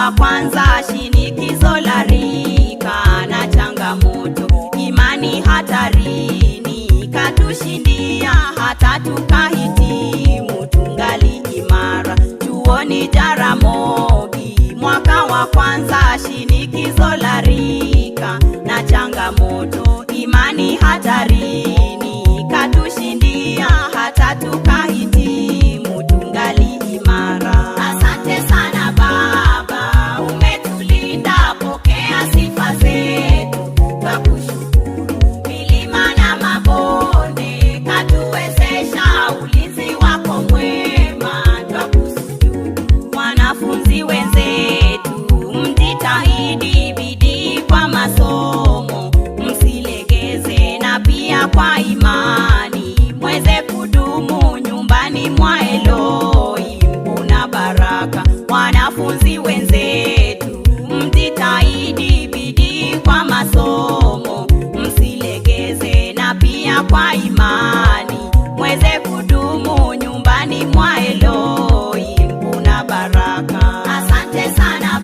wa kwanza, shinikizo la rika na changamoto, imani hatarini, katushindia hata tukahitimu tungali imara. Chuoni Jaramogi, mwaka wa kwanza, shinikizo la rika na changamoto, imani hatarini, katushindia hata tukahitimu tungali imara. Asante sana Baba, umetulinda, pokea sifa zetu, twakushukuru. Milima na mabonde katuwezesha, ulinzi wako mwema, twakusujudu. Wanafunzi wenzetu, mjitahidi, bidii kwa masomo, msilegeze, na pia kwa imani mweze kudumu nyumbani mwa Elohim, kuna baraka. Wanafunzi wenzetu, mjitahidi, bidii kwa masomo, msilegeze, na pia kwa imani mweze kudumu nyumbani mwa Elohim.